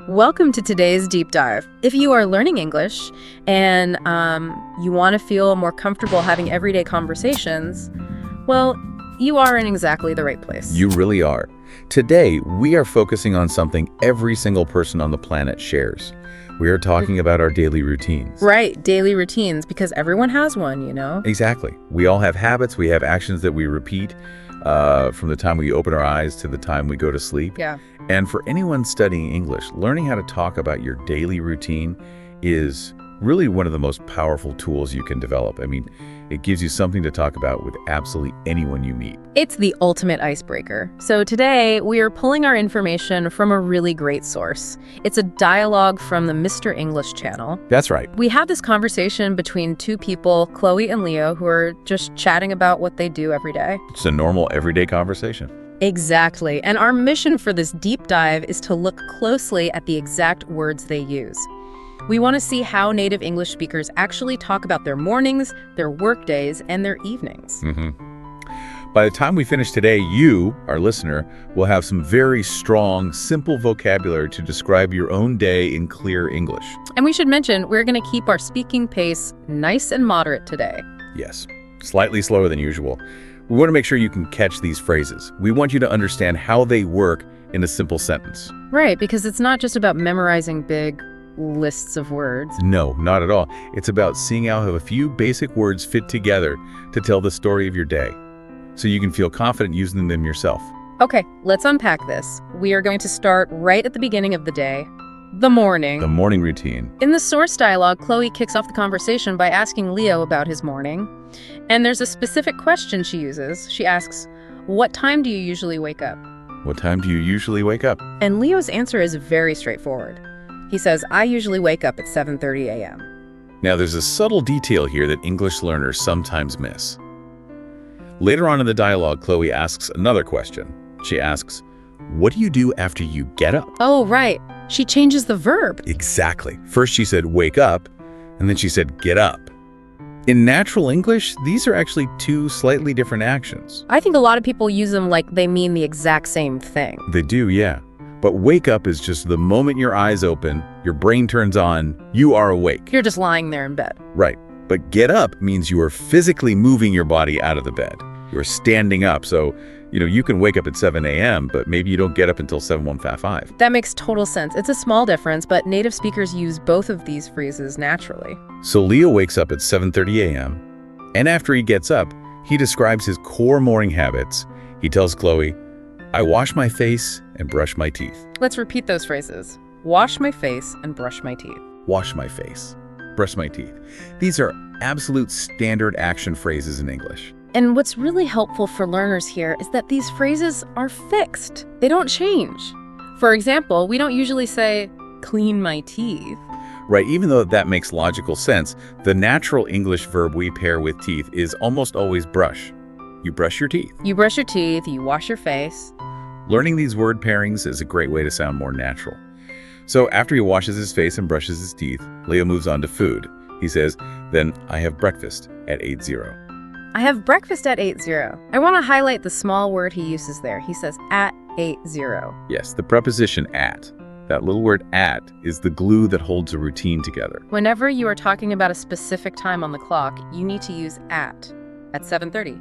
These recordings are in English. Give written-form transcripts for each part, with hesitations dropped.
Welcome to today's deep dive. If you are learning English and you want to feel more comfortable having everyday conversations, well, you are in exactly the right place. You really are. Today, we are focusing on something every single person on the planet shares. We are talking about our daily routines. Right, daily routines, because everyone has one, you know? Exactly. We all have habits. We have actions that we repeat from the time we open our eyes to the time we go to sleep. Yeah. And for anyone studying English, learning how to talk about your daily routine is really one of the most powerful tools you can develop. I mean, it gives you something to talk about with absolutely anyone you meet. It's the ultimate icebreaker. So today, we are pulling our information from a really great source. It's a dialogue from the Mr. English channel. That's right. We have this conversation between two people, Chloe and Leo, who are just chatting about what they do every day. It's a normal, everyday conversation. Exactly. And our mission for this deep dive is to look closely at the exact words they use. We want to see how native English speakers actually talk about their mornings, their work days, and their evenings. By the time we finish today, you, our listener, will have some very strong, simple vocabulary to describe your own day in clear English. And we should mention, we're going to keep our speaking pace nice and moderate today. Yes, slightly slower than usual. We want to make sure you can catch these phrases. We want you to understand how they work in a simple sentence. Right, because it's not just about memorizing big lists of words. No, not at all. It's about seeing how a few basic words fit together to tell the story of your day, so you can feel confident using them yourself. Okay, let's unpack this. We are going to start right at the beginning of the day, the morning. The morning routine. In the source dialogue, Chloe kicks off the conversation by asking Leo about his morning. And there's a specific question she uses. She asks, "What time do you usually wake up?" What time do you usually wake up? And Leo's answer is very straightforward. He says, "I usually wake up at 7:30 a.m. Now, there's a subtle detail here that English learners sometimes miss. Later on in the dialogue, Chloe asks another question. She asks, "What do you do after you get up?" Oh, right. She changes the verb. Exactly. First she said, "wake up," and then she said, "get up." In natural English, these are actually two slightly different actions. I think a lot of people use them like they mean the exact same thing. They do, yeah. But wake up is just the moment your eyes open, your brain turns on, you are awake. You're just lying there in bed. Right. But get up means you are physically moving your body out of the bed. You are standing up. So, you can wake up at 7 a.m., but maybe you don't get up until 7:15. That makes total sense. It's a small difference, but native speakers use both of these phrases naturally. So Leo wakes up at 7:30 a.m., and after he gets up, he describes his core morning habits. He tells Chloe, "I wash my face and brush my teeth." Let's repeat those phrases. Wash my face and brush my teeth. Wash my face, brush my teeth. These are absolute standard action phrases in English. And what's really helpful for learners here is that these phrases are fixed. They don't change. For example, we don't usually say, "clean my teeth." Right, even though that makes logical sense, the natural English verb we pair with teeth is almost always brush. You brush your teeth. You brush your teeth, you wash your face. Learning these word pairings is a great way to sound more natural. So after he washes his face and brushes his teeth, Leo moves on to food. He says, "Then I have breakfast at 8:00. I have breakfast at 8:00. I want to highlight the small word he uses there. He says at 8:00. Yes, the preposition at. That little word at is the glue that holds a routine together. Whenever you are talking about a specific time on the clock, you need to use at 7:30,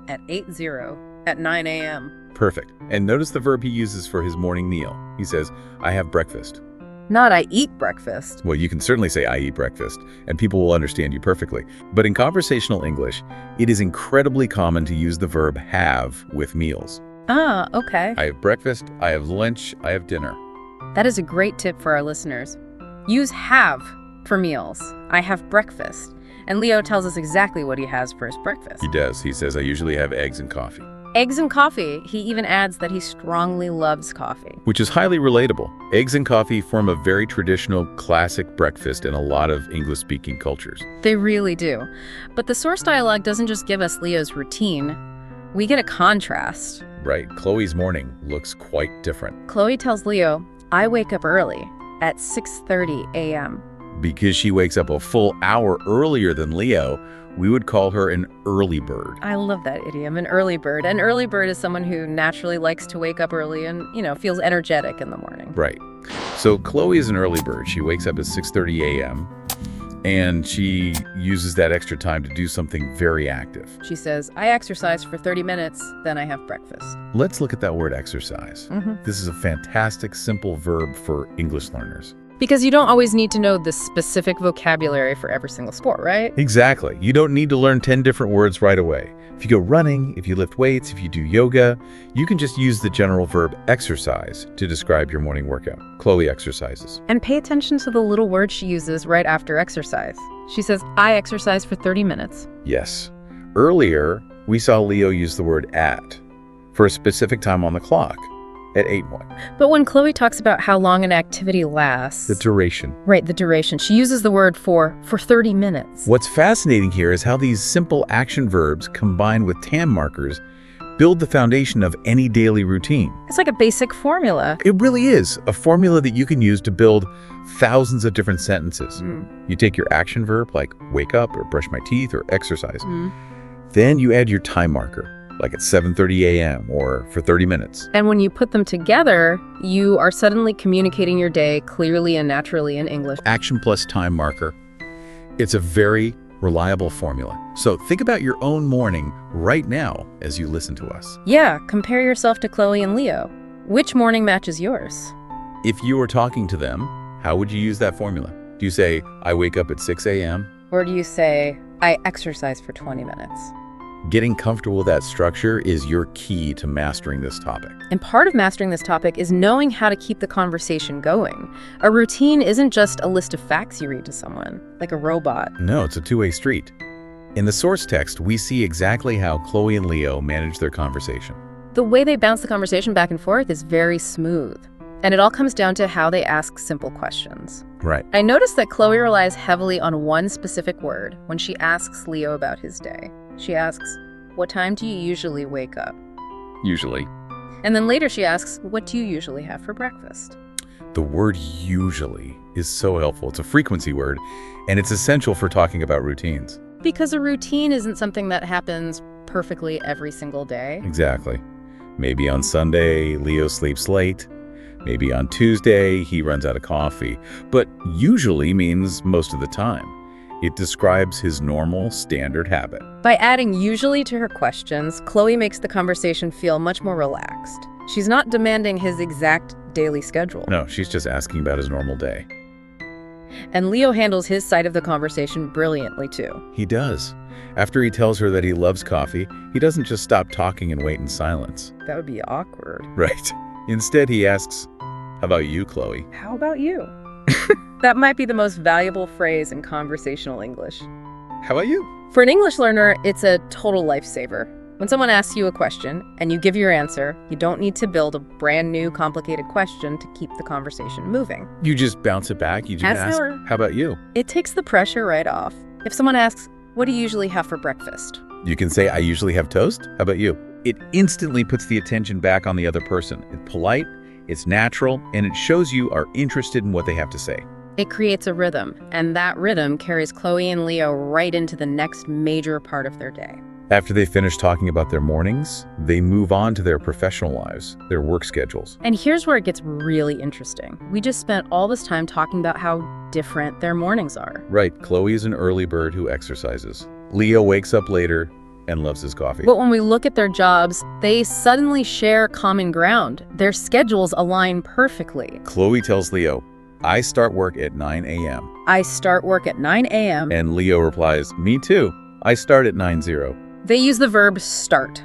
at 8:00, at 9 a.m. Perfect. And notice the verb he uses for his morning meal. He says, "I have breakfast." Not "I eat breakfast." Well, you can certainly say "I eat breakfast," and people will understand you perfectly. But in conversational English, it is incredibly common to use the verb have with meals. Ah, okay. I have breakfast, I have lunch, I have dinner. That is a great tip for our listeners. Use have for meals. I have breakfast. And Leo tells us exactly what he has for his breakfast. He does. He says, "I usually have eggs and coffee." Eggs and coffee. He even adds that he strongly loves coffee. Which is highly relatable. Eggs and coffee form a very traditional, classic breakfast in a lot of English-speaking cultures. They really do. But the source dialogue doesn't just give us Leo's routine. We get a contrast. Right. Chloe's morning looks quite different. Chloe tells Leo, "I wake up early at 6:30 a.m. Because she wakes up a full hour earlier than Leo, we would call her an early bird. I love that idiom, an early bird. An early bird is someone who naturally likes to wake up early and, feels energetic in the morning. Right. So Chloe is an early bird. She wakes up at 6:30 a.m. and she uses that extra time to do something very active. She says, I exercise for 30 minutes, then I have breakfast. Let's look at that word exercise. This is a fantastic, simple verb for English learners. Because you don't always need to know the specific vocabulary for every single sport, right? Exactly. You don't need to learn 10 different words right away. If you go running, if you lift weights, if you do yoga, you can just use the general verb exercise to describe your morning workout. Chloe exercises. And pay attention to the little word she uses right after exercise. She says, I exercise for 30 minutes. Yes. Earlier, we saw Leo use the word at for a specific time on the clock. At 8:01. But when Chloe talks about how long an activity lasts... The duration. Right, the duration. She uses the word for 30 minutes. What's fascinating here is how these simple action verbs combined with time markers build the foundation of any daily routine. It's like a basic formula. It really is a formula that you can use to build thousands of different sentences. You take your action verb like wake up or brush my teeth or exercise. Then you add your time marker, like at 7:30 a.m. or for 30 minutes. And when you put them together, you are suddenly communicating your day clearly and naturally in English. Action plus time marker. It's a very reliable formula. So think about your own morning right now as you listen to us. Yeah, compare yourself to Chloe and Leo. Which morning matches yours? If you were talking to them, how would you use that formula? Do you say, I wake up at 6 a.m.? Or do you say, I exercise for 20 minutes? Getting comfortable with that structure is your key to mastering this topic. And part of mastering this topic is knowing how to keep the conversation going. A routine isn't just a list of facts you read to someone, like a robot. No, it's a two-way street. In the source text, we see exactly how Chloe and Leo manage their conversation. The way they bounce the conversation back and forth is very smooth. And it all comes down to how they ask simple questions. Right. I noticed that Chloe relies heavily on one specific word when she asks Leo about his day. She asks, what time do you usually wake up? Usually. And then later she asks, what do you usually have for breakfast? The word usually is so helpful. It's a frequency word, and it's essential for talking about routines. Because a routine isn't something that happens perfectly every single day. Exactly. Maybe on Sunday, Leo sleeps late. Maybe on Tuesday, he runs out of coffee. But usually means most of the time. It describes his normal, standard habit. By adding usually to her questions, Chloe makes the conversation feel much more relaxed. She's not demanding his exact daily schedule. No, she's just asking about his normal day. And Leo handles his side of the conversation brilliantly, too. He does. After he tells her that he loves coffee, he doesn't just stop talking and wait in silence. That would be awkward. Right. Instead, he asks, how about you, Chloe? How about you? That might be the most valuable phrase in conversational English. How about you? For an English learner, it's a total lifesaver. When someone asks you a question and you give your answer, you don't need to build a brand new complicated question to keep the conversation moving. You just bounce it back. You just ask, how about you? It takes the pressure right off. If someone asks, what do you usually have for breakfast? You can say, I usually have toast. How about you? It instantly puts the attention back on the other person. It's polite, it's natural, and it shows you are interested in what they have to say. It creates a rhythm, and that rhythm carries Chloe and Leo right into the next major part of their day. After they finish talking about their mornings, they move on to their professional lives, their work schedules. And here's where it gets really interesting. We just spent all this time talking about how different their mornings are. Right. Chloe is an early bird who exercises. Leo wakes up later and loves his coffee. But when we look at their jobs, they suddenly share common ground. Their schedules align perfectly. Chloe tells Leo, I start work at 9 a.m. I start work at 9 a.m. And Leo replies, me too. I start at 9:00. They use the verb start.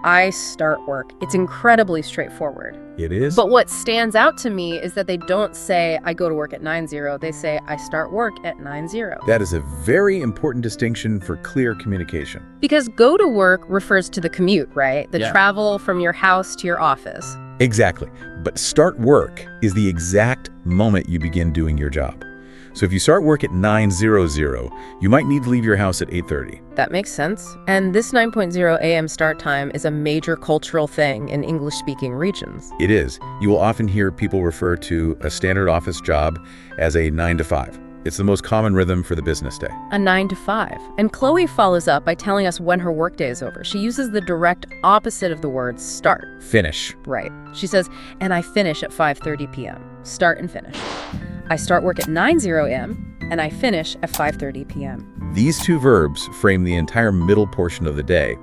I start work. It's incredibly straightforward. It is. But what stands out to me is that they don't say, I go to work at 9:00. They say, I start work at 9:00. That is a very important distinction for clear communication. Because go to work refers to the commute, right? The travel from your house to your office. Exactly. But start work is the exact moment you begin doing your job. So if you start work at 9:00, you might need to leave your house at 8:30. That makes sense. And this 9:00 a.m. start time is a major cultural thing in English-speaking regions. It is. You will often hear people refer to a standard office job as a 9 to 5. It's the most common rhythm for the business day. A 9 to 5. And Chloe follows up by telling us when her workday is over. She uses the direct opposite of the word start. Finish. Right. She says, and I finish at 5:30 p.m. start and finish. I start work at 9:00 a.m. and I finish at 5:30 p.m. These two verbs frame the entire middle portion of the day.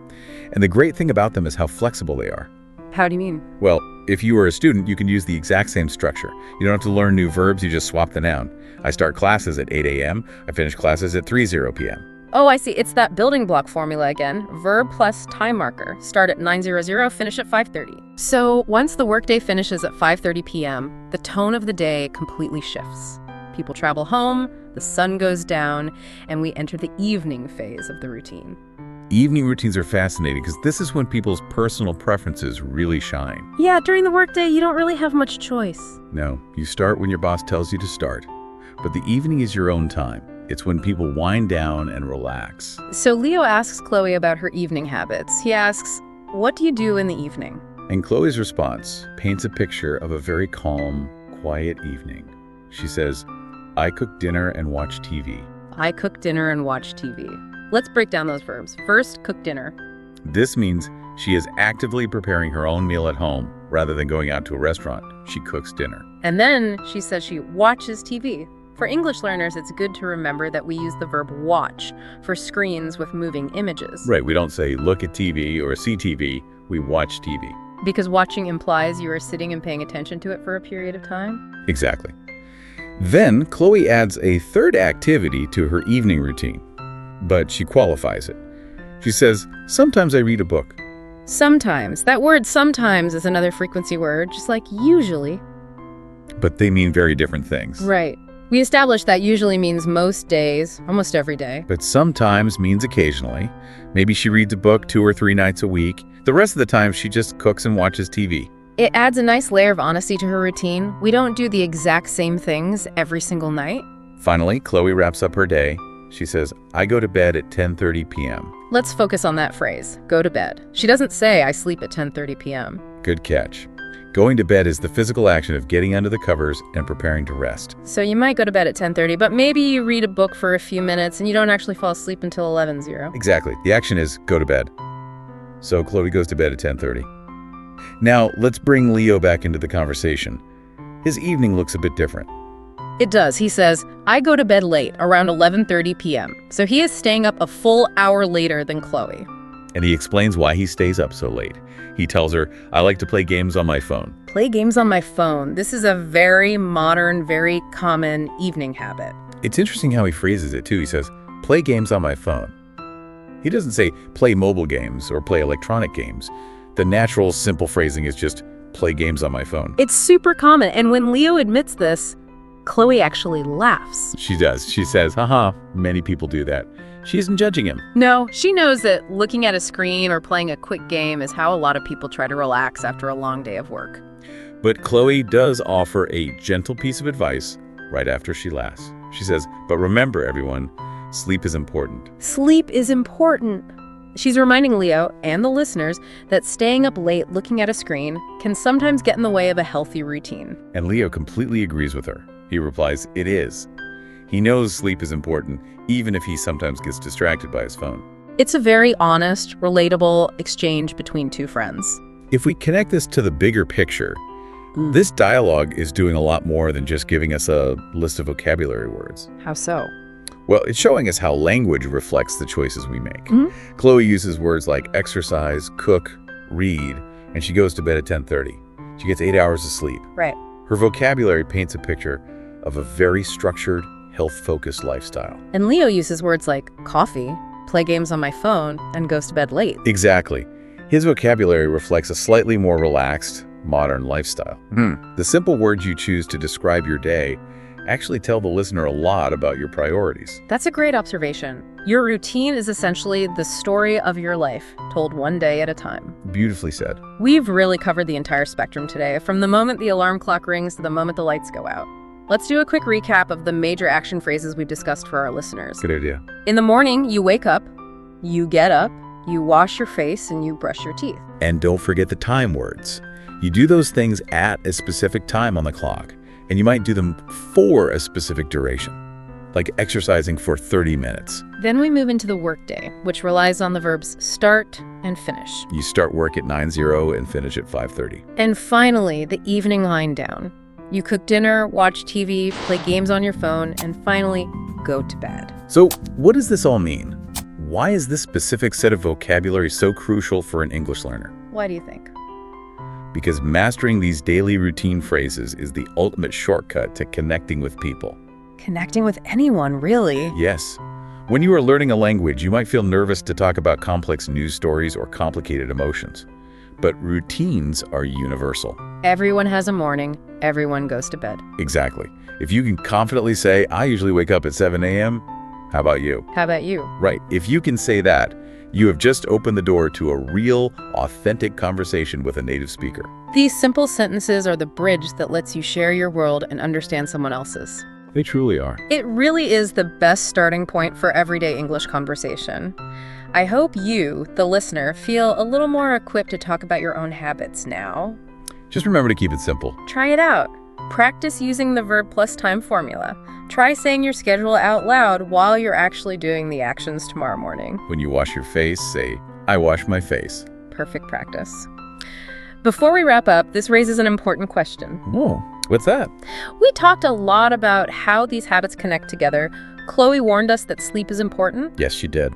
And the great thing about them is how flexible they are. How do you mean? Well, if you were a student, you can use the exact same structure. You don't have to learn new verbs, you just swap the noun. I start classes at 8 a.m., I finish classes at 3:00 p.m. Oh, I see. It's that building block formula again. Verb plus time marker. Start at 9:00, finish at 5:30. So once the workday finishes at 5:30 p.m., the tone of the day completely shifts. People travel home, the sun goes down, and we enter the evening phase of the routine. Evening routines are fascinating because this is when people's personal preferences really shine. Yeah, during the workday, you don't really have much choice. No, you start when your boss tells you to start. But the evening is your own time. It's when people wind down and relax. So Leo asks Chloe about her evening habits. He asks, "What do you do in the evening?" And Chloe's response paints a picture of a very calm, quiet evening. She says, I cook dinner and watch TV. I cook dinner and watch TV. Let's break down those verbs. First, cook dinner. This means she is actively preparing her own meal at home rather than going out to a restaurant. She cooks dinner. And then she says she watches TV. For English learners, it's good to remember that we use the verb watch for screens with moving images. Right, we don't say look at TV or see TV, we watch TV. Because watching implies you are sitting and paying attention to it for a period of time. Exactly. Then Chloe adds a third activity to her evening routine, but she qualifies it. She says, sometimes I read a book. Sometimes. That word sometimes is another frequency word, just like usually. But they mean very different things. Right. We established that usually means most days, almost every day. But sometimes means occasionally. Maybe she reads a book 2 or 3 nights a week. The rest of the time, she just cooks and watches TV. It adds a nice layer of honesty to her routine. We don't do the exact same things every single night. Finally, Chloe wraps up her day. She says, I go to bed at 10:30 p.m. Let's focus on that phrase, go to bed. She doesn't say, I sleep at 10:30 p.m. Good catch. Going to bed is the physical action of getting under the covers and preparing to rest. So you might go to bed at 10:30, but maybe you read a book for a few minutes and you don't actually fall asleep until 11:00. Exactly. The action is go to bed. So Chloe goes to bed at 10:30. Now, let's bring Leo back into the conversation. His evening looks a bit different. It does. He says, I go to bed late, around 11:30 p.m. So he is staying up a full hour later than Chloe. And he explains why he stays up so late. He tells her, I like to play games on my phone. Play games on my phone. This is a very modern, very common evening habit. It's interesting how he phrases it, too. He says, play games on my phone. He doesn't say play mobile games or play electronic games. The natural, simple phrasing is just play games on my phone. It's super common, and when Leo admits this, Chloe actually laughs. She does. She says, haha, many people do that. She isn't judging him. No, she knows that looking at a screen or playing a quick game is how a lot of people try to relax after a long day of work. But Chloe does offer a gentle piece of advice right after she laughs. She says, but remember, everyone, sleep is important. Sleep is important. She's reminding Leo and the listeners that staying up late looking at a screen can sometimes get in the way of a healthy routine. And Leo completely agrees with her. He replies, it is. He knows sleep is important, even if he sometimes gets distracted by his phone. It's a very honest, relatable exchange between two friends. If we connect this to the bigger picture, this dialogue is doing a lot more than just giving us a list of vocabulary words. How so? Well, it's showing us how language reflects the choices we make. Chloe uses words like exercise, cook, read, and she goes to bed at 10:30. She gets 8 hours of sleep. Right. Her vocabulary paints a picture of a very structured, health-focused lifestyle. And Leo uses words like coffee, play games on my phone, and goes to bed late. Exactly. His vocabulary reflects a slightly more relaxed, modern lifestyle. The simple words you choose to describe your day actually tell the listener a lot about your priorities. That's a great observation. Your routine is essentially the story of your life, told one day at a time. Beautifully said. We've really covered the entire spectrum today, from the moment the alarm clock rings to the moment the lights go out. Let's do a quick recap of the major action phrases we've discussed for our listeners. Good idea. In the morning, you wake up, you get up, you wash your face, and you brush your teeth. And don't forget the time words. You do those things at a specific time on the clock, and you might do them for a specific duration, like exercising for 30 minutes. Then we move into the workday, which relies on the verbs start and finish. You start work at 9:00 and finish at 5:30. And finally, the evening wind down. You cook dinner, watch TV, play games on your phone, and finally, go to bed. So, what does this all mean? Why is this specific set of vocabulary so crucial for an English learner? Why do you think? Because mastering these daily routine phrases is the ultimate shortcut to connecting with people. Connecting with anyone, really. Yes. When you are learning a language, you might feel nervous to talk about complex news stories or complicated emotions. But routines are universal. Everyone has a morning. Everyone goes to bed. Exactly. If you can confidently say, I usually wake up at 7 a.m., how about you? How about you? Right. If you can say that, you have just opened the door to a real, authentic conversation with a native speaker. These simple sentences are the bridge that lets you share your world and understand someone else's. They truly are. It really is the best starting point for everyday English conversation. I hope you, the listener, feel a little more equipped to talk about your own habits now. Just remember to keep it simple. Try it out. Practice using the verb plus time formula. Try saying your schedule out loud while you're actually doing the actions tomorrow morning. When you wash your face, say, I wash my face. Perfect practice. Before we wrap up, this raises an important question. Oh, what's that? We talked a lot about how these habits connect together. Chloe warned us that sleep is important. Yes, she did.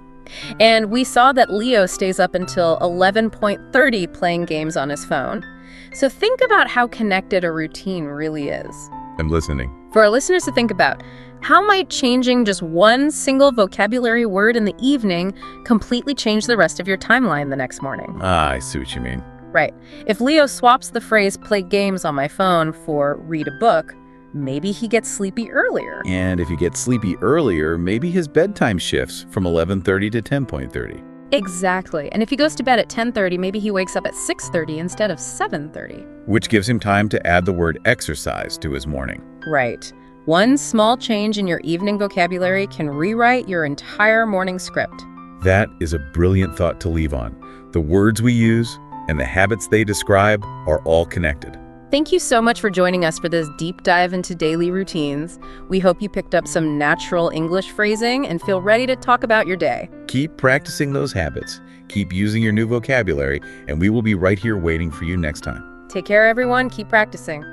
And we saw that Leo stays up until 11:30 playing games on his phone. So think about how connected a routine really is. I'm listening. For our listeners to think about, how might changing just one single vocabulary word in the evening completely change the rest of your timeline the next morning? Ah, I see what you mean. Right. If Leo swaps the phrase play games on my phone for read a book, maybe he gets sleepy earlier. And if you get sleepy earlier, maybe his bedtime shifts from 11:30 to 10:30. Exactly. And if he goes to bed at 10:30, maybe he wakes up at 6:30 instead of 7:30. Which gives him time to add the word exercise to his morning. Right. One small change in your evening vocabulary can rewrite your entire morning script. That is a brilliant thought to leave on. The words we use and the habits they describe are all connected. Thank you so much for joining us for this deep dive into daily routines. We hope you picked up some natural English phrasing and feel ready to talk about your day. Keep practicing those habits, keep using your new vocabulary, and we will be right here waiting for you next time. Take care, everyone. Keep practicing.